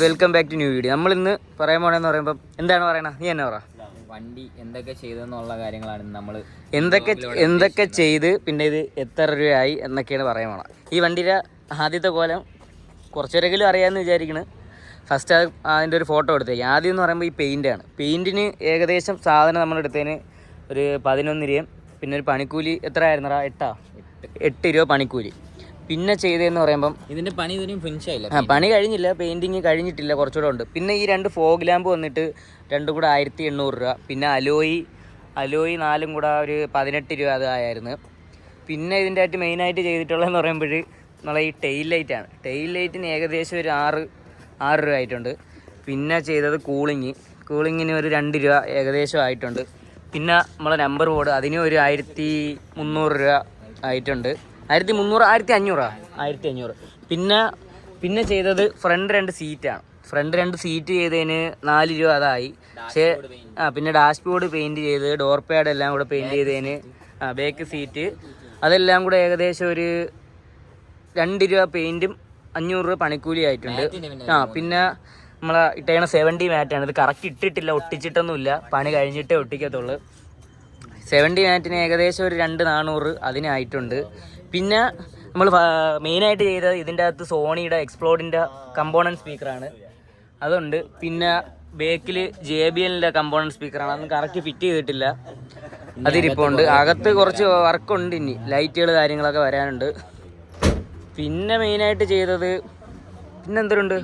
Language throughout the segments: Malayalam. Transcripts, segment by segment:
Welcome back to new video. നമ്മൾ ഇന്ന് പറയാൻ പോണെന്ന് പറയുമ്പോൾ എന്താണ് പറയണത്? നീ എന്നെ പറ. വണ്ടി എന്തൊക്കെ ചെയ്തെന്നുള്ള കാര്യങ്ങളാണ് നമ്മൾ എന്തൊക്കെ ചെയ്ത് പിന്നെ ഇത് എത്ര രൂപയായി എന്നൊക്കെയാണ് പറയാൻ പോണത്. ഈ വണ്ടിയുടെ ആദ്യത്തെ കോലം കുറച്ചൊരെങ്കിലും അറിയാമെന്ന് വിചാരിക്കണ്. ഫസ്റ്റ് അതിൻ്റെ ഒരു ഫോട്ടോ എടുത്തേക്ക്. ആദ്യം എന്ന് പറയുമ്പോൾ ഈ പെയിൻ്റാണ്. പെയിൻറ്റിന് ഏകദേശം സാധനം നമ്മളെടുത്തതിന് ഒരു 11 രൂപയും പിന്നെ ഒരു പണിക്കൂലി എത്ര ആയിരുന്നടാ? 8 രൂപ പണിക്കൂലി. പിന്നെ ചെയ്തതെന്ന് പറയുമ്പം ഇതിൻ്റെ പണി ഇതുവരെയും ഫിനിഷ് ആയില്ല. പണി കഴിഞ്ഞില്ല, പെയിൻറ്റിങ് കഴിഞ്ഞിട്ടില്ല, കുറച്ചുകൂടെ ഉണ്ട്. പിന്നെ ഈ 2 ഫോഗ് ലാമ്പ് വന്നിട്ട് രണ്ടും കൂടെ 1800 രൂപ. പിന്നെ അലോയി 4 കൂടെ ഒരു 18 രൂപ അതായിരുന്നു. പിന്നെ ഇതിൻ്റെ ആയിട്ട് മെയിനായിട്ട് ചെയ്തിട്ടുള്ളതെന്ന് പറയുമ്പോൾ നമ്മളെ ഈ ടെയിൽ ലൈറ്റാണ്. ടെയിൽ ലൈറ്റിന് ഏകദേശം ഒരു 6 രൂപ ആയിട്ടുണ്ട്. പിന്നെ ചെയ്തത് കൂളിങ്ങിന് ഒരു 2 രൂപ ഏകദേശം ആയിട്ടുണ്ട്. പിന്നെ നമ്മളെ നമ്പർ ബോർഡ് അതിന് ഒരു 1300 രൂപ ആയിട്ടുണ്ട്. 1500 പിന്നെ ചെയ്തത് ഫ്രണ്ട് 2 സീറ്റാണ്. ഫ്രണ്ട് 2 സീറ്റ് ചെയ്തതിന് 4 രൂപ അതായി. പക്ഷേ പിന്നെ ഡാഷ്ബോർഡ് പെയിൻറ്റ് ചെയ്ത് ഡോർ പാഡ് എല്ലാം കൂടെ പെയിൻറ്റ് ചെയ്തതിന് ബാക്ക് സീറ്റ് അതെല്ലാം കൂടെ ഏകദേശം ഒരു 2 രൂപ പെയിൻറ്റും 500 രൂപ പണിക്കൂലി ആയിട്ടുണ്ട്. പിന്നെ നമ്മളെ ഇട്ടേണ 70 മാറ്റാണ്. ഇത് കറക്റ്റ് ഇട്ടിട്ടില്ല, ഒട്ടിച്ചിട്ടൊന്നുമില്ല, പണി കഴിഞ്ഞിട്ടേ ഒട്ടിക്കത്തുള്ളൂ. 70 മാറ്റിന് ഏകദേശം ഒരു 2400 അതിനായിട്ടുണ്ട്. പിന്നെ നമ്മൾ മെയിനായിട്ട് ചെയ്തത് ഇതിൻ്റെ അകത്ത് സോണിയുടെ എക്സ്പ്ലോഡിൻ്റെ കമ്പോണൻറ്റ് സ്പീക്കറാണ്, അതുണ്ട്. പിന്നെ ബേക്കിൽ JBLൻ്റെ കമ്പോണൻറ്റ് സ്പീക്കറാണ്, അതൊന്നും കറക്റ്റ് ഫിറ്റ് ചെയ്തിട്ടില്ല, അതിരിപ്പുണ്ട്. അകത്ത് കുറച്ച് വർക്കുണ്ട്, ഇനി ലൈറ്റുകൾ കാര്യങ്ങളൊക്കെ വരാനുണ്ട്. പിന്നെ മെയിനായിട്ട് ചെയ്തത് പിന്നെന്തരുണ്ട്?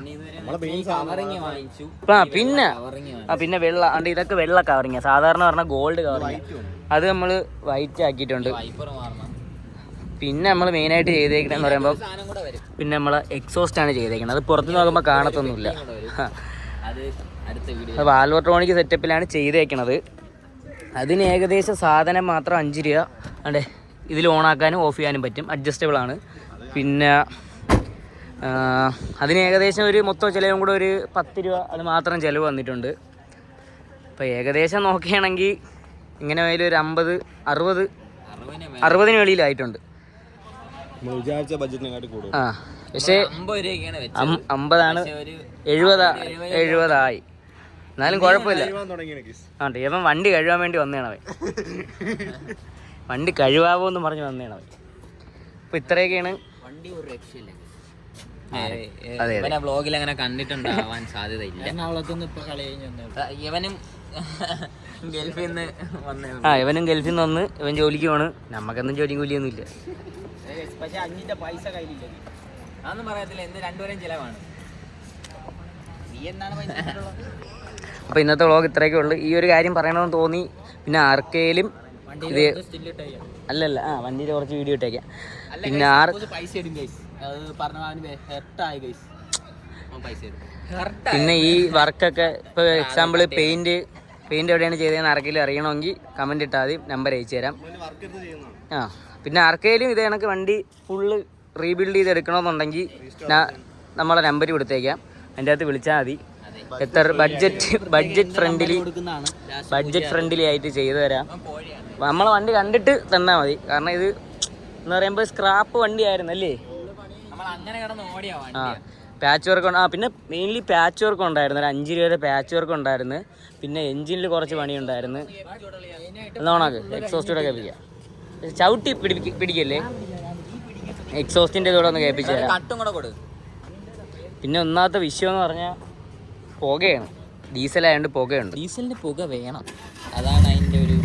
പിന്നെ വെള്ള ഉണ്ട്. ഇതൊക്കെ വെള്ള കവറിങ്ങ, സാധാരണ പറഞ്ഞാൽ ഗോൾഡ് കവറിങ്ങ, അത് നമ്മൾ വൈറ്റ് ആക്കിയിട്ടുണ്ട്. പിന്നെ നമ്മൾ മെയിനായിട്ട് ചെയ്തേക്കണെന്ന് പറയുമ്പോൾ പിന്നെ നമ്മൾ എക്സോസ്റ്റാണ് ചെയ്തേക്കുന്നത്. അത് പുറത്ത് നോക്കുമ്പോൾ കാണത്തൊന്നുമില്ല. അത് വാൽവട്രോണിക് സെറ്റപ്പിലാണ് ചെയ്തേക്കണത്. അതിന് ഏകദേശം സാധനം മാത്രം 5 രൂപ. അതെ, ഇതിൽ ഓണാക്കാനും ഓഫ് ചെയ്യാനും പറ്റും, അഡ്ജസ്റ്റബിൾ ആണ്. പിന്നെ അതിന് ഏകദേശം ഒരു മൊത്തം ചിലവും കൂടെ ഒരു 10 രൂപ അത് മാത്രം ചിലവ് വന്നിട്ടുണ്ട്. അപ്പോൾ ഏകദേശം നോക്കുകയാണെങ്കിൽ ഇങ്ങനെ അതിൽ ഒരു 60-ന് വെളിയിലായിട്ടുണ്ട്. പക്ഷേ 50ആണ്, 70 എന്നാലും കുഴപ്പമില്ല. ഇവൻ വണ്ടി കഴുകാൻ വേണ്ടി വന്നേണവൻ, വണ്ടി കഴുകാവോ എന്ന് പറഞ്ഞ് വന്നേണവൻ. അപ്പോൾ ഇത്രയൊക്കെയാണ്. വണ്ടി ഒരു രക്ഷയില്ല. വ്ളോഗിൽ അങ്ങനെ കണ്ടിട്ടുണ്ടാവാൻ സാധ്യതയില്ല. ഇവനും ഗൾഫിൽ നിന്ന് വന്ന് ഇവൻ ജോലിക്ക് പോണ്. നമുക്കൊന്നും ജോലി കൂലിയൊന്നുമില്ല. പക്ഷെ 5 പൈസ കയ്യിലില്ല, അതൊന്നും പറയത്തില്ല. എന്ത് 2 പേരും ചിലവാണ്. അപ്പോൾ ഇന്നത്തെ വ്ളോഗ് ഇത്രയൊക്കെ ഉള്ളു. ഈ ഒരു കാര്യം പറയണമെന്ന് തോന്നി. പിന്നെ ആർക്കേലും ഇത് അല്ലല്ല വണ്ടിയിൽ കുറച്ച് വീഡിയോ ഇട്ടേക്കാം. പിന്നെ പിന്നെ ഈ വർക്കൊക്കെ ഇപ്പോൾ എക്സാമ്പിൾ പെയിൻറ് എവിടെയാണ് ചെയ്തതെന്ന് ആർക്കെങ്കിലും അറിയണമെങ്കിൽ കമൻറ്റ് ഇട്ടാൽ മതി, നമ്പർ അയച്ചു തരാം. പിന്നെ ആർക്കെങ്കിലും ഇത് കണക്ക് വണ്ടി ഫുള്ള് റീബിൽഡ് ചെയ്തെടുക്കണമെന്നുണ്ടെങ്കിൽ നമ്മളെ നമ്പർ കൊടുത്തേക്കാം, അതിൻ്റെ അകത്ത് വിളിച്ചാൽ മതി. എത്ര ബഡ്ജറ്റ് ഫ്രണ്ട്ലി ആയിട്ട് ചെയ്തു തരാം. നമ്മളെ വണ്ടി കണ്ടിട്ട് തന്നാൽ മതി. കാരണം ഇത് എന്ന് പറയുമ്പോൾ സ്ക്രാപ്പ് വണ്ടിയായിരുന്നു അല്ലേ. പാച്ച് വർക്ക് പിന്നെ മെയിൻലി പാച്ച് വർക്ക് ഉണ്ടായിരുന്നു. ഒരു 5 രൂപയുടെ പാച്ച് വർക്ക് ഉണ്ടായിരുന്നു. പിന്നെ എൻജിനിൽ കുറച്ച് പണി ഉണ്ടായിരുന്നു. എന്നോണക്ക് എക്സോസ്റ്റൂടെ കേൾപ്പിക്കാം. ചവിട്ടി പിടിക്കല്ലേ, എക്സോസ്റ്റിൻ്റെ കൂടെ ഒന്ന് കേൾപ്പിച്ചു തരാം. പിന്നെ ഒന്നാമത്തെ വിഷയം എന്ന് പറഞ്ഞാൽ പുകയാണ്. ഡീസലായതുകൊണ്ട് പുകയുണ്ട്. ഡീസലിന് പുക വേണം, അതാണ് അതിൻ്റെ ഒരു